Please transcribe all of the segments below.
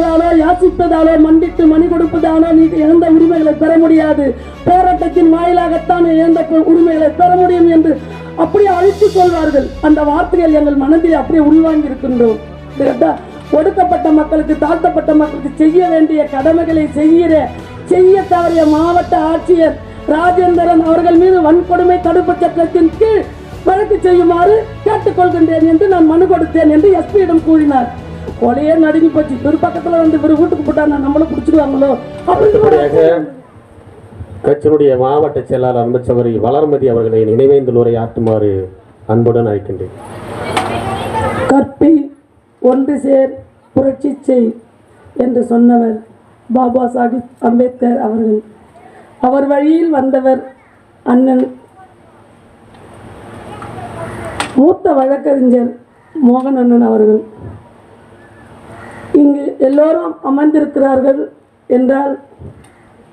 கேட்பதாலோ யாசிப்பதாலோ மண்டிட்டு மணி கொடுப்பதாலோ நீ இழந்த உரிமைகளை பெற முடியாது. போராட்டத்தின் வாயிலாகத்தான் இழந்த உரிமைகளை பெற முடியும் என்று அப்படியே அழித்துக் கொள்வார்கள். அந்த வார்த்தைகள் எங்கள் மனதில் அப்படியே உள்வாங்கி இருக்கின்றோம். ஒடுக்கப்பட்ட மக்களுக்கு, தாழ்த்தப்பட்ட மக்களுக்கு செய்ய வேண்டிய கடமைகளை செய்ய தவறிய மாவட்ட ஆட்சியர் ராஜேந்திரன் அவர்கள் மீது வன்கொடுமை தடுப்பு சட்டத்தின் கீழ் வழக்கு செய்யுமாறு கேட்டுக்கொள்கின்றேன் என்று நான் மனு கொடுத்தேன் என்று எஸ்பியிடம் கூறினார். கொலையே நடுங்கி போச்சு. ஒரு பக்கத்துல வந்து இவர் வீட்டுக்கு போட்டா நம்மளும் பிடிச்சிடுவாங்களோ அப்படின்னு கட்சியினுடைய மாவட்ட செயலாளர் அன்பு சகோதரி வளர்மதி அவர்களை நினைவேந்தல் உரை ஆற்றுமாறு அன்புடன் அழைக்கின்றேன். கற்பி ஒன்று சேர் புரட்சி செய் என்று சொன்னவர் பாபா சாஹிப் அம்பேத்கர் அவர்கள். அவர் வழியில் வந்தவர் அண்ணன் மூத்த வழக்கறிஞர் மோகன் அண்ணன் அவர்கள். இங்கு எல்லோரும் அமர்ந்திருக்கிறார்கள் என்றால்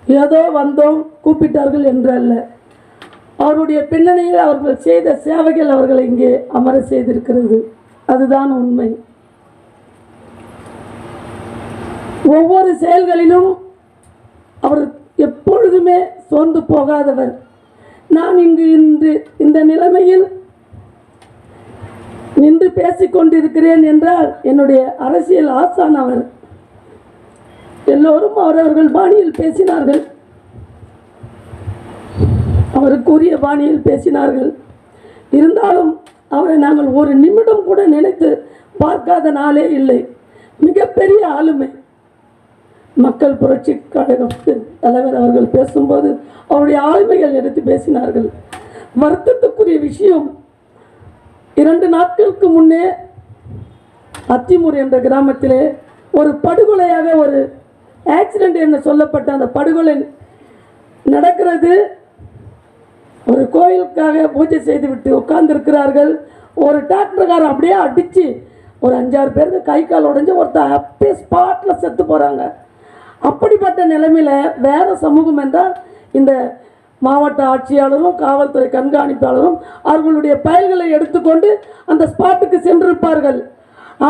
ஏதோ வந்தோம் கூப்பிட்டார்கள் என்று அல்ல. அவருடைய பின்னணியில் அவர்கள் செய்த சேவைகள் அவர்களை இங்கே அமர செய்திருக்கிறது. அதுதான் உண்மை. ஒவ்வொரு செயல்களிலும் அவர் எப்பொழுதுமே சோர்ந்து போகாதவர். நான் இன்று இந்த நிலைமையில் நின்று பேசிக்கொண்டிருக்கிறேன் என்றால் என்னுடைய அரசியல் ஆசான் அவர். எல்லோரும் அவரவர்கள் பாணியில் பேசினார்கள், அவருக்குரிய பாணியில் பேசினார்கள். இருந்தாலும் அவரை நாங்கள் ஒரு நிமிடம் கூட நினைத்து பார்க்காத நாளே இல்லை. மிகப்பெரிய ஆளுமை. மக்கள் புரட்சி கழகத்தின் தலைவர் அவர்கள் பேசும்போது அவருடைய ஆளுமைகள் எடுத்து பேசினார்கள். வருத்தத்துக்குரிய விஷயம், 2 நாட்களுக்கு முன்னே அத்திமூர் என்ற கிராமத்திலே ஒரு படுகொலையாக ஒரு ஆக்சிடென்ட் என்று சொல்லப்பட்ட அந்த படுகொலை நடக்கிறது. ஒரு கோயிலுக்காக பூஜை செய்துவிட்டு உட்கார்ந்துருக்கிறார்கள். ஒரு டிராக்டர்காரர் அப்படியே அடித்து ஒரு 5-6 பேருக்கு கை கால் உடைஞ்சு ஒருத்தர் அப்படியே ஸ்பாட்டில் செத்து போகிறாங்க. அப்படிப்பட்ட நிலைமையில் வேறு சமூகம் என்றால் இந்த மாவட்ட ஆட்சியாளரும் காவல்துறை கண்காணிப்பாளரும் அவர்களுடைய பயல்களை எடுத்துக்கொண்டு அந்த ஸ்பாட்டுக்கு சென்றிருப்பார்கள்.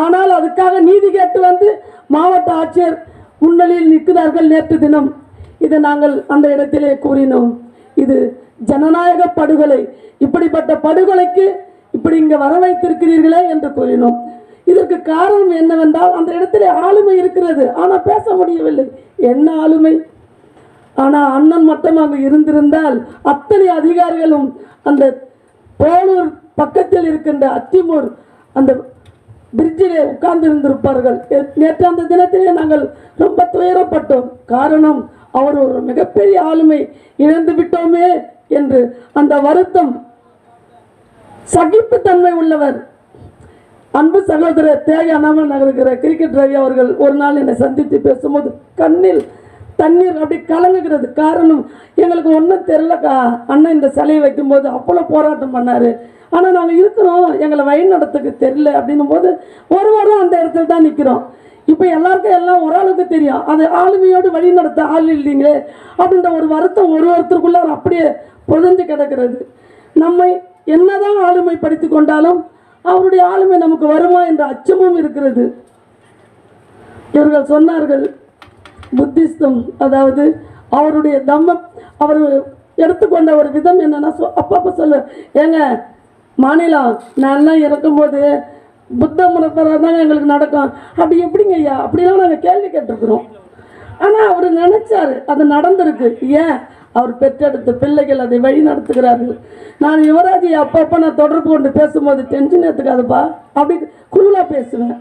ஆனால் அதுக்காக நீதி கேட்டு வந்து மாவட்ட ஆட்சியர் முன்னிலையில் நிற்கிறார்கள். நேற்று தினம் இதை நாங்கள் அந்த இடத்திலே கூறினோம். இது ஜனநாயக படுகொலை. இப்படிப்பட்ட படுகொலைக்கு இப்படி இங்கே வர வைத்திருக்கிறீர்களே என்று கூறினோம். இதற்கு காரணம் என்னவென்றால் அந்த இடத்திலே ஆளுமை இருக்கிறது, ஆனால் பேச முடியவில்லை. என்ன ஆளுமை? ஆனால் அண்ணன் மட்டும் அங்கு இருந்திருந்தால் அத்தனை அதிகாரிகளும் அந்த போலூர் பக்கத்தில் இருக்கின்ற அத்திமூர் அந்த பிரிட்ஜிலே உட்கார்ந்து இருந்திருப்பார்கள். நேற்று அந்த தினத்திலே நாங்கள் ரொம்ப துயரப்பட்டோம். காரணம், அவர் ஒரு மிகப்பெரிய ஆளுமை இழந்து விட்டோமே என்று அந்த வருத்தம். சகிப்புத்தன்மை உள்ளவர். அன்பு சகோதரர் தேக அண்ணாமலை நகருக்கிற கிரிக்கெட் ரவி அவர்கள் ஒரு நாள் என்னை சந்தித்து பேசும்போது கண்ணில் தண்ணீர் அப்படி கலங்குகிறது. காரணம், எங்களுக்கு ஒன்றும் தெரிலக்கா, அண்ணன் இந்த சிலையை வைக்கும்போது அவ்வளோ போராட்டம் பண்ணார், ஆனால் நாங்கள் இருக்கிறோம், எங்களை வழி நடத்துக்கு தெரியல அப்படின்னும் போது ஒரு வாரம் அந்த இடத்துல தான் நிற்கிறோம். இப்போ எல்லாருக்கும் எல்லாம் ஒரு ஆளுக்கு தெரியும், அது ஆளுமையோடு வழி நடத்த ஆள் இல்லைங்களே அப்படின்ற ஒரு வருத்தம் ஒருத்தருக்குள்ள அப்படியே புதஞ்சு கிடக்கிறது. நம்மை என்னதான் ஆளுமைப்படுத்தி கொண்டாலும் அவருடைய ஆளுமை நமக்கு வருமா என்ற அச்சமும் இருக்கிறது. இவர்கள் சொன்னார்கள் புத்திஸ்தம், அதாவது அவருடைய தம்மம் அவர் எடுத்துக்கொண்ட ஒரு விதம் என்னன்னா, அப்பப்போ சொல்ல ஏங்க மாநிலம் நான்லாம் இறக்கும்போது புத்த முறைப்பராக தாங்க எங்களுக்கு நடக்கும், அப்படி எப்படிங்க ஐயா அப்படிலாம் நாங்கள் கேள்வி கேட்டிருக்கிறோம். ஆனால் அவர் நினைச்சாரு, அது நடந்திருக்கு. ஏன்? அவர் பெற்றெடுத்த பிள்ளைகள் அதை வழி நடத்துகிறார்கள். நான் யுவராஜி அப்பப்போ நான் தொடர்பு கொண்டு பேசும்போது டென்ஷன் ஏற்றுக்காதுப்பா அப்படி குழுவாக பேசுவேன்.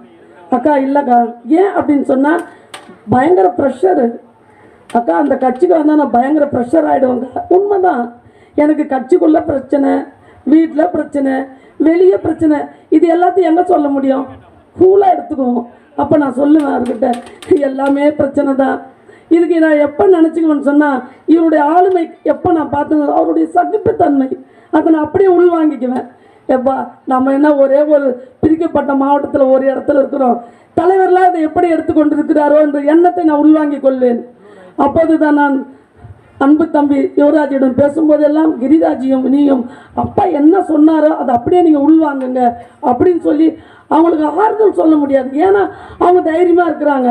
அக்கா இல்லைக்கா, ஏன் அப்படின்னு சொன்னால் பயங்கர ப்ரெஷரு அக்கா, அந்த கட்சிக்கு வந்தால் நான் பயங்கர ப்ரெஷர் ஆகிடுவேங்க. உண்மைதான், எனக்கு கட்சிக்குள்ளே பிரச்சனை, வீட்டில் பிரச்சனை, வெளியே பிரச்சனை, இது எல்லாத்தையும் எங்கே சொல்ல முடியும்? கூலாக எடுத்துக்குவோம். அப்போ நான் சொல்லுவேன் அவர்கிட்ட, எல்லாமே பிரச்சனை தான். இதுக்கு நான் எப்போ நினச்சிக்குவேன்னு சொன்னால், இவருடைய ஆளுமை எப்போ நான் பார்த்தேன், அவருடைய சகிப்புத்தன்மை, அதை நான் அப்படியே உள்வாங்கிக்குவேன். எப்பா நம்ம என்ன ஒரே ஒரு பிரிக்கப்பட்ட மாவட்டத்தில் ஒரு இடத்துல இருக்கிறோம், தலைவர்லாம் அதை எப்படி எடுத்துக்கொண்டு இருக்கிறாரோ என்ற எண்ணத்தை நான் உள்வாங்கிக் கொள்வேன். அப்போது தான் நான் அன்பு தம்பி யுவராஜிடம் பேசும்போதெல்லாம் கிரிராஜியும் நீயும் அப்பா என்ன சொன்னாரோ அதை அப்படியே நீங்கள் உள்வாங்குங்க அப்படின்னு சொல்லி அவங்களுக்கு ஆறுதல் சொல்ல முடியாது. ஏன்னா அவங்க தைரியமாக இருக்கிறாங்க.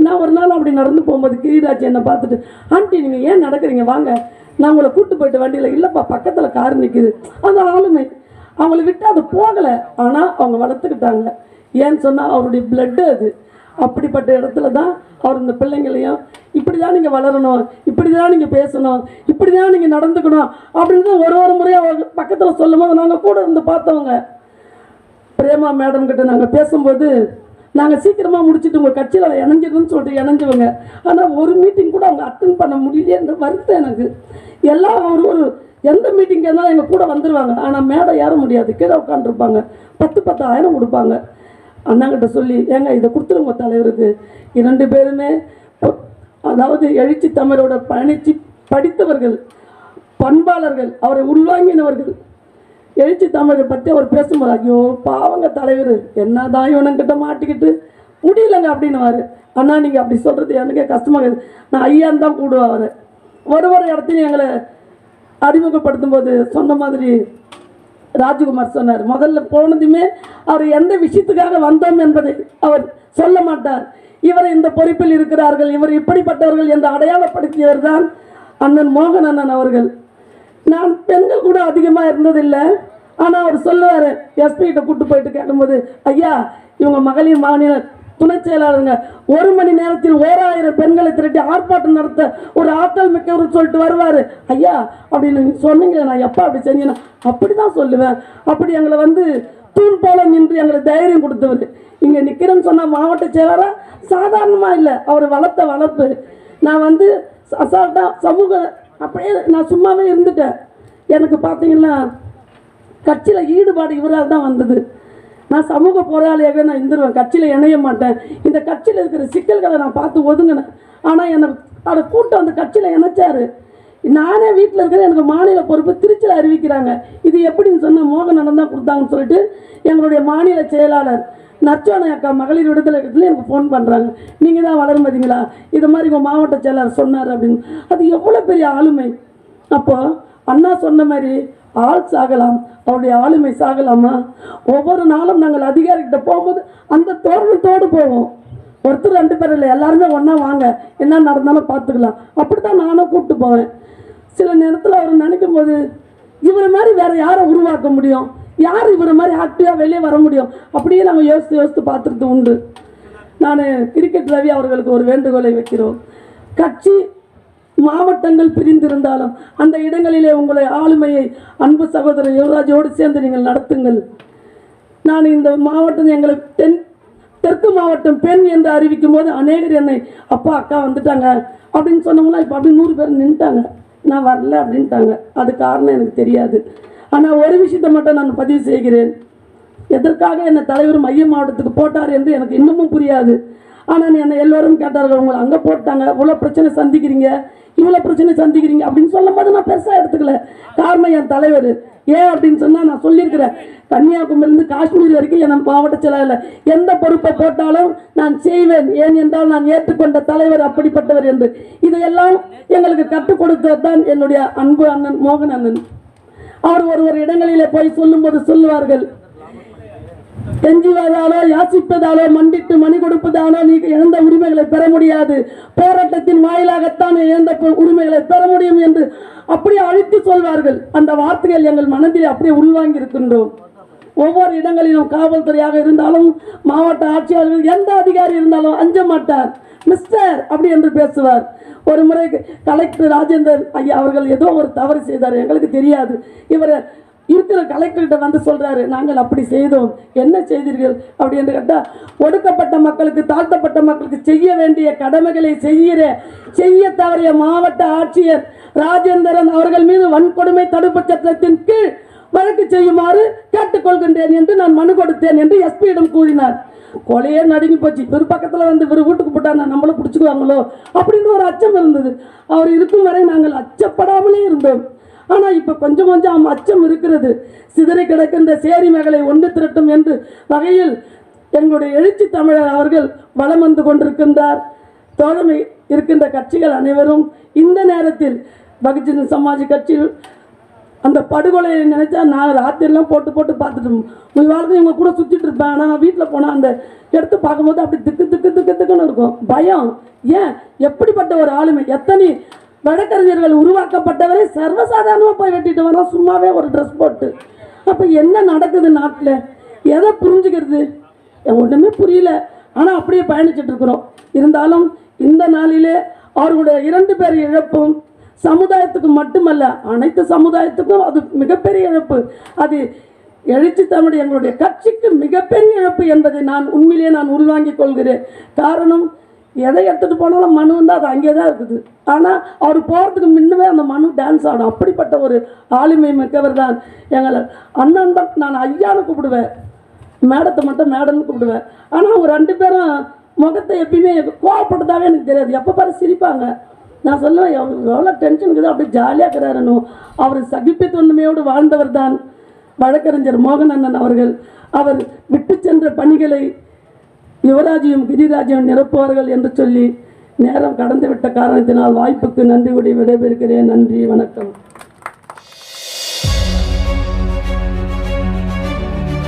நான் ஒரு நாள் அப்படி நடந்து போகும்போது கிரிராஜ் என்னை பார்த்துட்டு, ஆண்டி நீங்கள் ஏன் நடக்கிறீங்க, வாங்க நான் உங்களை கூப்பிட்டு போயிட்டு வண்டியில். இல்லைப்பா பக்கத்தில் கார் நிற்குது. அந்த ஆளுமை அவங்கள விட்டு அது போகலை, ஆனால் அவங்க வளர்த்துக்கிட்டாங்க. ஏன்னு சொன்னால் அவருடைய பிளட்டு அது. அப்படிப்பட்ட இடத்துல தான் அவர் இந்த பிள்ளைங்களையும் இப்படி தான் நீங்கள் வளரணும், இப்படி தான் நீங்கள் பேசணும், இப்படி தான் நீங்கள் நடந்துக்கணும் அப்படின்னு ஒரு முறையாக அவர் பக்கத்தில் சொல்லும் போது நாங்கள் கூட இருந்து பார்த்தவங்க. பிரேமா மேடம் கிட்ட நாங்கள் பேசும்போது, நாங்கள் சீக்கிரமாக முடிச்சுட்டு உங்கள் கட்சியில் இணைஞ்சிடுன்னு சொல்லிட்டு இணைஞ்சவங்க. ஆனால் ஒரு மீட்டிங் கூட அவங்க அட்டன் பண்ண முடியலையேன்ற வருத்தம் எனக்கு. எல்லாம் ஒரு எந்த மீட்டிங்காக இருந்தாலும் எங்கள் கூட வந்துடுவாங்க. ஆனால் மேடை ஏற முடியாது, கீழே உட்காந்துருப்பாங்க. 10,000 கொடுப்பாங்க. அண்ணாங்கிட்ட சொல்லி, ஏங்க இதை கொடுத்துருங்க தலைவருக்கு. 2 பேருமே அதாவது எழுச்சி தமிழோட பயணித்து படித்தவர்கள், பண்பாளர்கள், அவரை உள்வாங்கினவர்கள். எழுச்சி தமிழை பற்றி அவர் பேசும்போது, ஐயோ பாவங்க தலைவர் என்னதான் இவனுங்கிட்ட மாட்டிக்கிட்டு முடியலங்க அப்படின்னுவார். அண்ணா நீங்கள் அப்படி சொல்கிறது எனக்கே கஷ்டமாக இருக்குது. நான் ஐயான்னு தான் கூடுவேன். அவர் ஒரு இடத்துலையும் எங்களை அறிமுகப்படுத்தும் போது சொன்ன மாதிரி ராஜகுமார் சொன்னார், முதல்ல போனதுமே அவர் எந்த விஷயத்துக்காக வந்தோம் என்பதை அவர் சொல்ல மாட்டார். இவர் இந்த பொறுப்பில் இருக்கிறார்கள், இவர் இப்படிப்பட்டவர்கள் என்று அடையாளப்படுத்தியவர் தான் அண்ணன் மோகன் அண்ணன் அவர்கள். நான் பெண்கள் கூட அதிகமாக இருந்ததில்லை. ஆனால் அவர் சொல்லுவார், எஸ்பிகிட்ட கூப்பிட்டு போயிட்டு கேட்கும்போது, ஐயா இவங்க மகளிர் மாநில துணை செயலாளருங்க, 1 மணி நேரத்தில் 1000 பெண்களை திரட்டி ஆர்ப்பாட்டம் நடத்த ஒரு ஆற்றல் மிக்கவர் சொல்லிட்டு வருவார். ஐயா அப்படின்னு சொன்னீங்க, நான் எப்போ அப்படி செஞ்சேன்னா அப்படி தான் சொல்லுவேன். அப்படி எங்களை தூண் போல நின்று எங்களை தைரியம் கொடுத்தவர். இங்கே நிற்கிறேன்னு சொன்னால் மாவட்ட செயலாளராக சாதாரணமாக இல்லை, அவர் வளர்த்த வளர்ப்பு. நான் அசால்ட்டாக சமூக அப்படியே நான் சும்மாவே இருந்துட்டேன். எனக்கு பார்த்தீங்கன்னா கட்சியில் ஈடுபாடு இவரால் தான் வந்தது. நான் சமூக போராளியாக நான் இருந்துருவேன், கட்சியில் இணைய மாட்டேன். இந்த கட்சியில் இருக்கிற சிக்கல்களை நான் பார்த்து ஒதுங்கினேன். ஆனால் என்னை அதை கூட்டம் அந்த கட்சியில் இணைச்சார். நானே வீட்டில் இருக்கிற எனக்கு மாநில பொறுப்பு திருச்சியில் அறிவிக்கிறாங்க. இது எப்படின்னு சொன்னால் மோகன் அண்ணன் தான் கொடுத்தாங்கன்னு சொல்லிட்டு எங்களுடைய மாநில செயலாளர் நற்சோனை அக்கா மகளிர் விடுதலை கட்சியில் எனக்கு ஃபோன் பண்ணுறாங்க, நீங்கள் தான் வளர்மதிங்களா, இது மாதிரி உங்கள் மாவட்ட செயலாளர் சொன்னார் அப்படின்னு. அது எவ்வளோ பெரிய ஆளுமை. அப்போது அண்ணா சொன்ன மாதிரி ஆள் சாகலாம், அவருடைய ஆளுமை சாகலாமா? ஒவ்வொரு நாளும் நாங்கள் அதிகாரிகிட்ட போகும்போது அந்த தோரணத்தோடு போவோம். ஒருத்தர் 2 பேர் இல்லை, எல்லாருமே ஒன்றா வாங்க, என்ன நடந்தாலும் பார்த்துக்கலாம். அப்படி தான் நானும் கூப்பிட்டு போவேன். சில நேரத்தில் அவர் நினைக்கும் போது, இவரை மாதிரி வேறு யாரை உருவாக்க முடியும், யார் இவரை மாதிரி ஆக்டிவாக வெளியே வர முடியும், அப்படியே நாங்கள் யோசித்து பார்த்துறது உண்டு. நான் கிரிக்கெட் ரவி அவர்களுக்கு ஒரு வேண்டுகோளை வைக்கிறோம். கட்சி மாவட்டங்கள் பிரிந்திருந்தாலும் அந்த இடங்களிலே உங்களை ஆளுமையை அன்பு சகோதரர் யுவராஜோடு சேர்ந்து நீங்கள் நடத்துங்கள். நான் இந்த மாவட்டம் எங்களுக்கு தெற்கு மாவட்டம் பெண் என்று அறிவிக்கும் போது அநேகர் என்னை அப்பா அக்கா வந்துட்டாங்க அப்படின்னு சொன்னவங்களா இப்போ அப்படி 100 பேர் நின்ட்டாங்க. நான் வரல அப்படின்ட்டாங்க. அது காரணம் எனக்கு தெரியாது. ஆனால் ஒரு விஷயத்தை மட்டும் நான் பதிவு செய்கிறேன். எதற்காக என்னை தலைவர் மைய மாவட்டத்துக்கு போட்டார் என்று எனக்கு இன்னமும் புரியாது. ஆனால் என்னை எல்லோரும் கேட்டார்கள், உங்களை அங்கே போட்டாங்க, இவ்வளோ பிரச்சனை சந்திக்கிறீங்க, இவ்வளோ பிரச்சனை சந்திக்கிறீங்க அப்படின்னு சொல்லும் போது நான் பெருசாக எடுத்துக்கல. காரணம் என் தலைவர். ஏன் அப்படின்னு சொன்னால் நான் சொல்லியிருக்கிறேன், கன்னியாகுமரியிலிருந்து காஷ்மீர் வரைக்கும் என் மாவட்ட செயலாளர் எந்த பொறுப்பை போட்டாலும் நான் செய்வேன். ஏன் என்றால் நான் ஏற்றுக்கொண்ட தலைவர் அப்படிப்பட்டவர் என்று. இதையெல்லாம் எங்களுக்கு கற்றுக் கொடுத்தது தான் என்னுடைய அன்பு அண்ணன் மோகன் அண்ணன். அவர் ஒரு இடங்களிலே போய் சொல்லும்போது சொல்லுவார்கள், கெஞ்சுவதாலோ யாசிப்பதாலோ மண்டிட்டு மணி கொடுப்பதாலோ நீ இழந்த உரிமைகளை பெற முடியாது, போராட்டத்தின் வாயிலாகத்தான் இழந்த உரிமைகளை பெற முடியும் என்று அப்படியே அழைத்து சொல்வார்கள். அந்த வார்த்தைகள் எங்கள் மனதில் அப்படியே உள்வாங்கி இருக்கின்றோம். ஒவ்வொரு இடங்களிலும் காவல்துறையாக இருந்தாலும் மாவட்ட ஆட்சியாளர்கள் எந்த அதிகாரி இருந்தாலும் அஞ்ச மாட்டார். மிஸ்டர் அப்படி என்று பேசுவார். ஒரு முறை கலெக்டர் ராஜேந்தர் ஐயா அவர்கள் ஏதோ ஒரு தவறு செய்தார், எங்களுக்கு தெரியாது. இவர் இருக்கிற கலெக்டர்கிட்ட சொல்றாரு, நாங்கள் அப்படி செய்தோம், என்ன செய்தீர்கள் அப்படி என்று கேட்டால், ஒடுக்கப்பட்ட மக்களுக்கு தாழ்த்தப்பட்ட மக்களுக்கு செய்ய வேண்டிய கடமைகளை செய்ய தவறிய மாவட்ட ஆட்சியர் ராஜேந்திரன் அவர்கள் மீது வன்கொடுமை தடுப்பு சட்டத்தின் கீழ் வழக்கு செய்யுமாறு கேட்டுக்கொள்கின்றேன் என்று நான் மனு கொடுத்தேன் என்று எஸ்பியிடம் கூறினார். கொலையே நடுங்கி போச்சு. ஒரு பக்கத்தில் இவர் வீட்டுக்கு போட்டா நம்மளும் பிடிச்சிக்குவாங்களோ அப்படின்னு ஒரு அச்சம் இருந்தது. அவர் இருக்கும் வரை நாங்கள் அச்சப்படாமலே இருந்தோம். ஆனால் இப்போ கொஞ்சம் அச்சம் இருக்கிறது. சிதறி கிடக்கின்ற சேரி மகளை ஒன்று திரட்டும் என்று வகையில் எங்களுடைய எழுச்சி தமிழர் அவர்கள் வலம் வந்து கொண்டிருக்கின்றார். தோழமை இருக்கின்ற கட்சிகள் அனைவரும் இந்த நேரத்தில் பகுஜன் சமாஜ் கட்சியில் அந்த படுகொலையை நினச்சா நான் ராத்திரிலாம் போட்டு போட்டு பார்த்துட்டு வாழ்க்கை இவங்க கூட சுற்றிட்டு இருப்பேன். ஆனால் நான் வீட்டில் போனால் அந்த எடுத்து பார்க்கும்போது அப்படி திக்கு திக்கு திக்கு திக்குன்னு இருக்கும். பயம். ஏன் எப்படிப்பட்ட ஒரு ஆளுமை, எத்தனை வழக்கறிஞர்கள் உருவாக்கப்பட்டவரை சர்வசாதாரணமாக போய் வெட்டிட்டு வரோம் சும்மாவே ஒரு ட்ரெஸ் போட்டு. அப்போ என்ன நடக்குது நாட்டில், எதை புரிஞ்சுக்கிறது, ஒன்றுமே புரியல. ஆனால் அப்படியே பயணிச்சுட்டு இருக்கிறோம். இருந்தாலும் இந்த நாளிலே அவர்களுடைய 2 பேர் இழப்பும் சமுதாயத்துக்கு மட்டுமல்ல அனைத்து சமுதாயத்துக்கும் அது மிகப்பெரிய இழப்பு. அது எழுச்சி தமிழ் எங்களுடைய கட்சிக்கு மிகப்பெரிய இழப்பு என்பதை நான் உண்மையிலேயே நான் உள்வாங்கிக் கொள்கிறேன். காரணம், எதை எடுத்துகிட்டு போனாலும் மனு வந்து அது அங்கே தான் இருக்குது. ஆனால் அவர் போகிறதுக்கு முன்னமே அந்த மனு டான்ஸ் ஆடும். அப்படிப்பட்ட ஒரு ஆளுமை மிக்கவர் தான் எங்களை அண்ணன் தான். நான் ஐயான்னு கூப்பிடுவேன், மேடத்தை மட்டும் மேடம்னு கூப்பிடுவேன். ஆனால் அவங்க 2 பேரும் முகத்தை எப்பயுமே கோவப்பட்டதாகவே எனக்கு தெரியாது. எப்போ பாரு சிரிப்பாங்க. நான் சொல்லுவேன் எவ்வளோ டென்ஷன் இருக்குது, அப்படி ஜாலியாக இருக்கிறாருன்னு. அவர் சகிப்புத்தன்மையோடு வாழ்ந்தவர் தான் வழக்கறிஞர் மோகன் அண்ணன் அவர்கள். அவர் விட்டு சென்ற பணிகளை யுவராஜையும் கிரிராஜையும் நிரப்புவார்கள் என்று சொல்லி நேரம் கடந்துவிட்ட காரணத்தினால் வாய்ப்புக்கு நன்றி விடைபெறுகிறேன். நன்றி, வணக்கம்.